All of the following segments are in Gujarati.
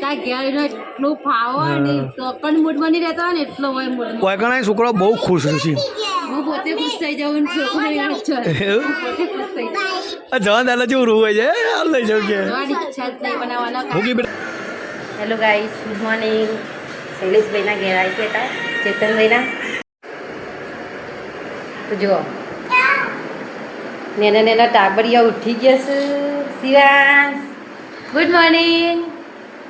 તા ઘેર એનો એટલું ફાવો ને તો પણ મૂડમાં નહીં રહેતા હોય ને એટલો હોય મૂડમાં. કોઈ કણા છોકરો બહુ ખુશ છે. હું પોતે ખુશ થઈ જાઉં ને છોકરો પોતે ખુશ થઈ જાય. જવાન દાદા જેવું રૂ હોય છે હાલ લઈ જાઉં કે જવાની ઈચ્છા જ નહીં બનાવવાના. મૂકી બેટા. Hello guys, good morning. શૈલેષભાઈના ઘેર આવી ગયા હતા, ચેતનભાઈના. તો જુઓ નેના નેના ટાબરિયા ઉઠી ગયા છે. Shivansh good morning.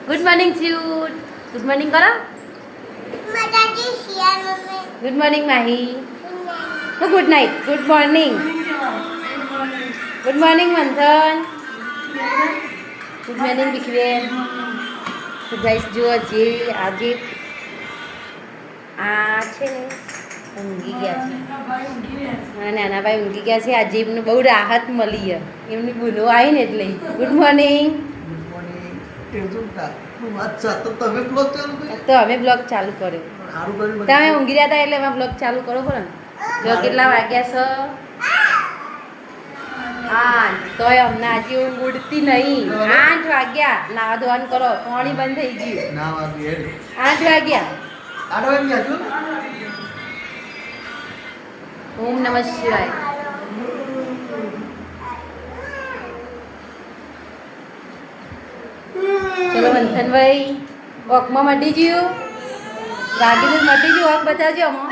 Good morning ચ્યુટ. ગુડ મોર્નિંગ કરો. Good morning Mahi. Good night. Good morning. Good morning Manthan. Good morning વિકવેન. તો ગાઈસ જુઓ જે આજે આ છે ને ઊંઘી ગયા છે. હા, નાના ભાઈ ઊંઘી ગયા છે. આજે એમને બહુ રાહત મળી છે. એમની બુનો આવી ને એટલે. Good morning. તો અમે બ્લોગ ચાલુ કર્યો. તમે ઊંઘી રહ્યા હતા એટલે અમે બ્લોગ ચાલુ કરો ખરો ને. જો કેટલા વાગ્યા છે? 8. તોય અમને આજે ઊંઘ ઉડતી નહીં. 8 વાગ્યા. નાવા ધોવાનું કરો, પાણી બંધ થઈ ગયું. 8 વાગ્યા. ઓમ નમઃ શિવાય. ચલો મંથનભાઈ વોકમાં મટી ગયું. ગાડીનું મટી ગયું. વોક બતાવજો અમો.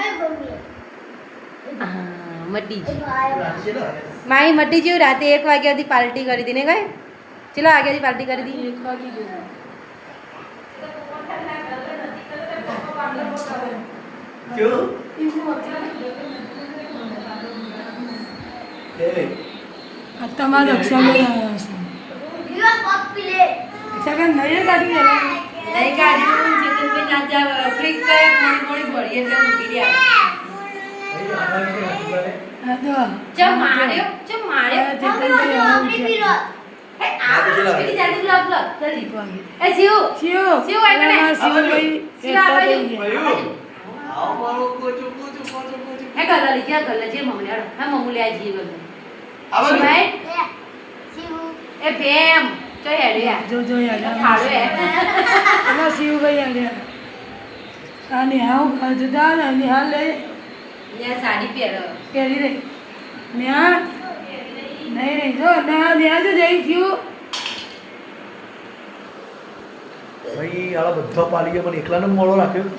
હા મટી ગયું. માઈ મટી ગયું. રાતે 1 વાગ્યા સુધી પાર્ટી કરી હતી ને કઈ? ચલો વાગ્યાથી પાર્ટી કરી હતી. 1 વાગી ગયું. તમારા રક્ષાબંધન આવ્યા છે. નહીં કાઢી નહીં ગાડી ચેતનભાઈ ના જાવ ફ્રીક કરે મોડી મોડી ભળી એટલે ઊંઘી રહ્યા. ચમ માર્યો સાડી પહેરો પહેરી રહી ન્યા નહીં રહી જો ન્યા જો જઈ થયું. ભાઈ આળા બધા પાલી ગયા પણ એકલાને મોડો રાખ્યો.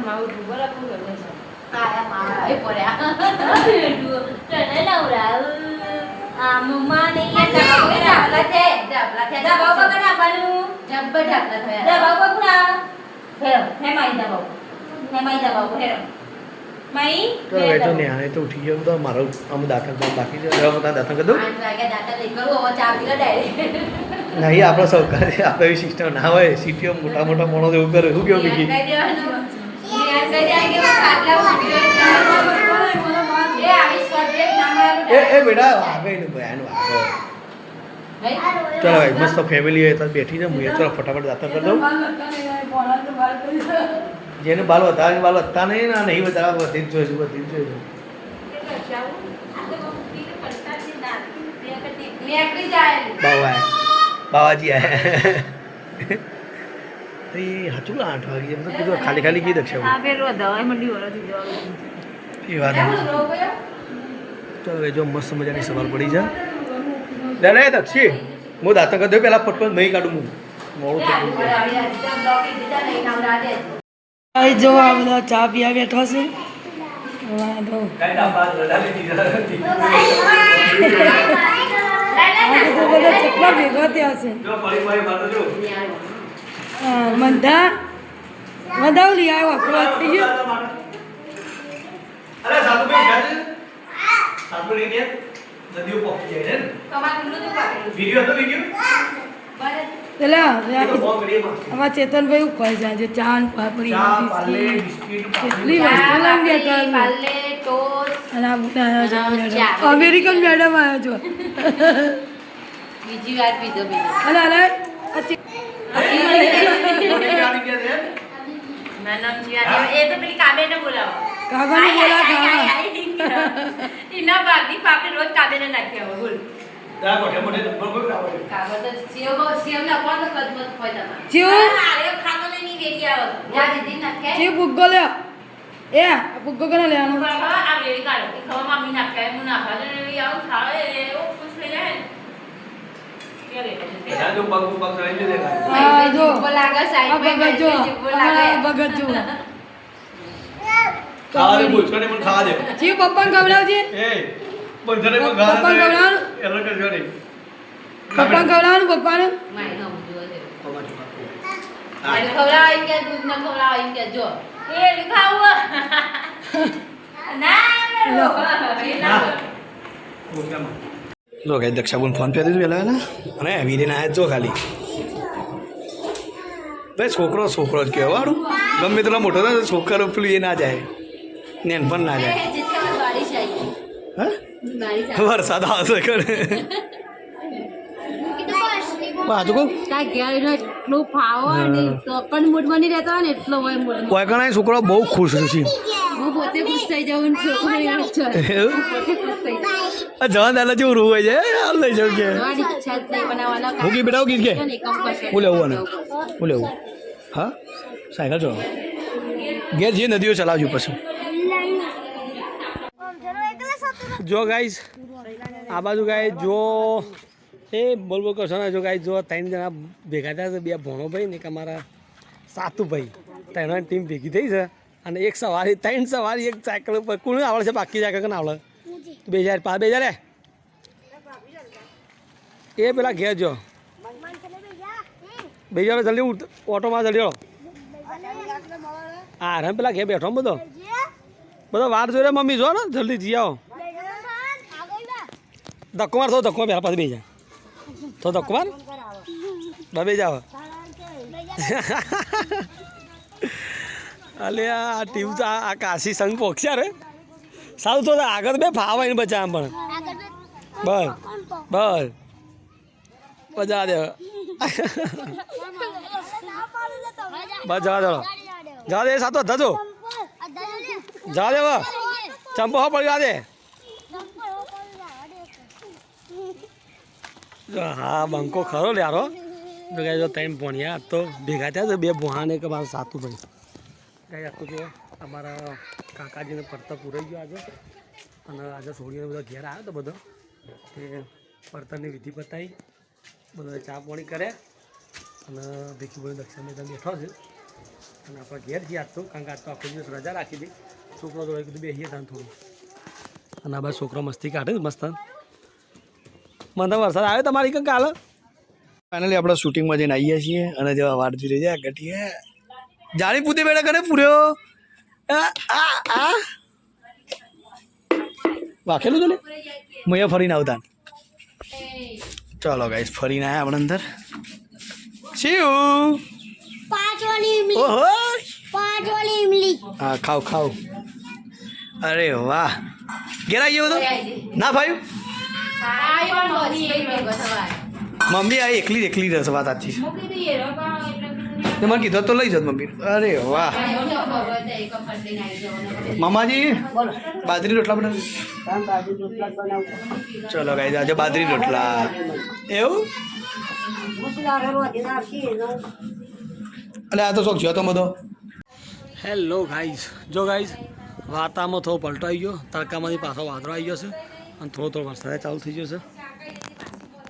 મારું ડૂબો રાખવું ગમે છે. આયા મારા એ પડ્યા તને નવરાવ આ મમ્મા નહીં ડાબલા છે ડાબા પર નાખવાનું જબ્બર ડાબલા થયા ડાબા પર કુડા ફેરો હે માઈ ડાબા ફેરો માઈ તો હવે તો ન્યાય તો ઉઠી ગયો તો મારો આમ દાખલ કામ બાકી છે. હવે બધા દાખલ કરી દઉં. 8 વાગ્યા દાતા નહીં કરું હવે ચા પી લે ડાયરેક્ટ. નહીં આપણો સૌકાર આપણે એવી સિસ્ટમ ના હોય. સિટીઓ મોટા મોટા માણસો એવું કરે. શું કેવું બીજી એ બેટા આવે ને ભયાનું આવે. ચલો ભાઈ મસ્ત ફેમિલી હોય તો બેઠી છે. હું ચલો ફટાફટ દાખલ કરી દઉં. જેને બાલ વધારે બાલ વધતા નહીં ને નહીં વધારે વધી જ જોઈશું બાવાજી આયા હતું ને 8 વાગે એમ તો કીધું ખાલી ખાલી કીધું છે એ વાત. ચાલો જો મસ્ત મજાની સવાર પડી છે. લે દક્ષી હું દાંત કરી દઉં પેલા ફટફટ નહીં કાઢું હું મોડું જો આ બધા ચા પીવા બેઠા છે. બધા કેટલા ભેગા થયા છે. મંધા લઈ આવ્યો અખવા થઈ ગયો. પેલા આમાં ચેતનભાઈ ઉખવાય છે આજે ચા ને પાપડી કેટલી વસ્તુ લાવી ગયા. અને આ બધા અમેરિકન મેડમ આવ્યા છો. બીજી વાર પીધો અને અરે એ તો પેલી કાબેને બોલાવો. કાકાને બોલા ખાવા એના ભાગની પાપડી રોજ કાબેને નાખ્યા હોય બોલ. તા કોઠે મોઢે નંબર કોઈ કાવ. કાબો તો સીઓ ના કોણ કદમત હોય તમારે. જીઓ શેકી આવો જા દીદી નાખે જે ફુગ્ગો લે એ ફુગ્ગો કોને લેવાનો આ વેરી કાઢો એ ખવા મમ્મી નાખે હું નાખા જો એ આવું ખાવે એ ખુશ થઈ જાય કે રે બધા જો પગ ચડાઈ દે દેખાય હા જો લાગે સાઈડ આ ભગત જો આ ભગત જો ખાવા દે પૂછને પણ ખાવા દે જે પપ્પાને ખવડાવજે એ બંધને પણ પપ્પાને ખાવા દે ખવડાવવાનું એનો કરજો નહીં પપ્પાને ખવડાવવાનું પપ્પાને માય નો જો દે પપ્પા ચૂકા મારે ખવડાવ કે દૂધ ન ખવડાવ કે જો એ ખાવ ના લો જો કઈ દક્ષાબુન ફોન પે દીધું પેલા ને અને વીરે ના જો ખાલી ભાઈ છોકરો છોકરો જ કહેવાડું ગમે તેટલો મોટો થાય છોકરો પેલું એ ના જાય નેન પણ ના જાય બારિશ આવી હા વરસાદ આવશે કરે બાજુ કહું તા ઘેર એટલું ફાવો ને તો પણ મૂડ બની રહેતો ને એટલો હોય મૂડ કોઈ કણા છોકરો બહુ ખુશ છે હું પોતે ખુશ થઈ જાઉં ને છોકરો પોતે ખુશ થઈ જાય જવાન દાદા જેવું રૂ હોય છે હાલ લઈ જાઉં કે મારી ઈચ્છા જ નહીં બનાવવાનો હું કી બેટા ગીત કે હું લેવું અને કામ હું લેવું હા સાયકલ ચલાવો ઘેર જે નદીઓ ચલાવજો પછી જો ગાઈસ આ બાજુ ગાય જો એ બોલ કરશો ને જો ગાય જો 3 જણા ભેગા થયા છે 2 ભણો ભાઈ ને એક અમારા સાતુ ભાઈ ત્રણની ટીમ ભેગી થઈ છે અને એક સવારી 3 સવારી એક સાયકલ ઉપર કોણ આવડે છે બાકી સાયકલ કોણ આવડે 2000 એ પેલા ઘેર જો બેજા જલ્દી ઓટોમાં જલ્દી હા રમ પેલા ઘેર બેઠો બધો વાર જોઈ રહ્યા મમ્મી જો ને જલ્દી જી આવો ધક્કો માર થો ધક્કો પહેલાં પાછી બેજા તો ધક્કો માર બે જાવ અલે આ ટીમ તો આ કાશી સંઘ પોક્ષ્યા રે સારું તો આગળ બે ફાવાઈને બચા પણ બસ બસ મજા દે બસ જવા દો જવા દે સાતો ધજો જવા દે ચંપો હો પડી જવા દે હા બંકો ખરો યારો જો 3 ભણ્યા તો ભેગા થયા છે 2 ભોહાને કે મારા સાતું ભાઈ કઈ આખું જો અમારા કાકાજીને પડતર પૂરાઈ ગયો આજે અને આજે છોડીને બધો ઘેર આવ્યો તો બધો તે પડતરની વિધિ પતાવી બધો ચા પાણી કરે અને ભીખીભાઈ દક્ષિણ મેદાન બેઠો છે અને આપણે ઘેર જઈએ આજ તો કારણ કે આજ તો આખો દિવસ રજા રાખી હતી છોકરો તો કીધું બેસીએ ત્યાં થોડું અને આ બાદ છોકરો મસ્તી કાઢે મસ્ત મને વરસાદ આવ્યો તમારી કંઈક કાલે ફાઇનલી આપણે શૂટિંગમાં જઈને આવીએ છીએ અને જેવા વાટ જોઈ જાય ગટીએ જાણી પૂતી બેડા કરે પૂર્યો વાખેલું તો ને મેં ફરીને આવતા ચાલો ગાઈસ ફરીને આવ્યા આપણે અંદર શિવ ઓહો હા ખાવ ખાવ અરે વાહ ઘેર આવી ગયો તો ના ભાઈ મમ્મી આ એકલી રહેશે વાત સાચી છે મને કીધું તો લઈ જાત મમ્મી અરે વાહ મામાજી બાજરી રોટલા બનાવ ચલો ગાઈસ આજે બાજરી રોટલા એવું અલે આ તો શોખ છે તો બધો હેલો ગાઈસ જો ગાઈસ વાતામાં થોડો પલટો આવી ગયો તડકામાંથી પાછો વાદળો આવી ગયો છે અને થોડો વરસાદ ચાલુ થઈ ગયો છે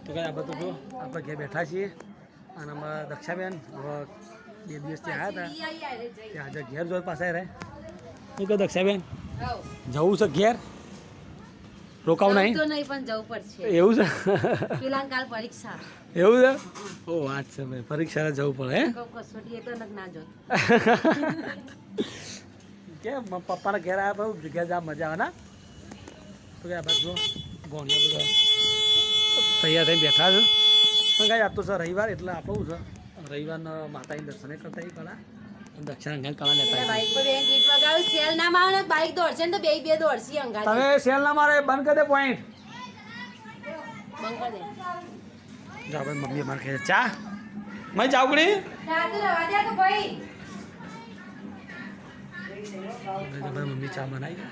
તો કાંઈ આ બધું જો આપણે ઘેર બેઠા છીએ અને અમારા દક્ષાબેન 2 દિવસથી આવ્યા હતા આજે ઘેર જોઈ પાસે રહે શું કહે દક્ષાબેન જવું છે ઘેર રોકાવ નહીં પણ જવું પડશે એવું છે પેલા કાલ પરીક્ષા એવું છે ઓ વાત છે ભાઈ પરીક્ષા જવું પડે હે કસોટી તો ના જો કે પપ્પાના ઘેર આવ્યા ભાઈ ઘેર જા મજા આવે ના તો કે આ બાજુ ગોણિયા બધા તૈયાર થઈને બેઠા છે પણ કાંઈ આજ તો સર રવિવાર એટલે આપણું છે રવિવારના માતાની દર્શને કરતા કળા દક્ષિણ અંગાત કળા લેતા બાઈક પર બે ગીત વગાવ્યું સેલ ના મારે બાઈક દોડશે ને તો બે દોડશી અંગાત તમે સેલ ના મારે બંધ કરી દે પોઈન્ટ બંધ કરી દે જા ભાઈ મમ્મી મારે કહે ચા મેં ચાવકડી સાચું રવા દે તો ભાઈ મમ્મી ચા બનાવી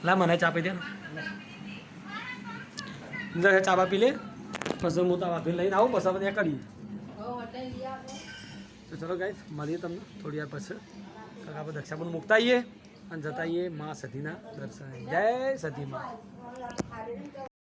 લા મને ચા પી દે ને ચા પી લે પછી હું તો વાપરી લઈને આવું પછી બધા કરીએ તો ચલો ગાઈસ મળીએ તમને થોડી વાર પછી કાકા આપણે દક્ષા પણ મૂકતા આવીએ અને જતા આવીએ મા સતીના દર્શન જય સતી માં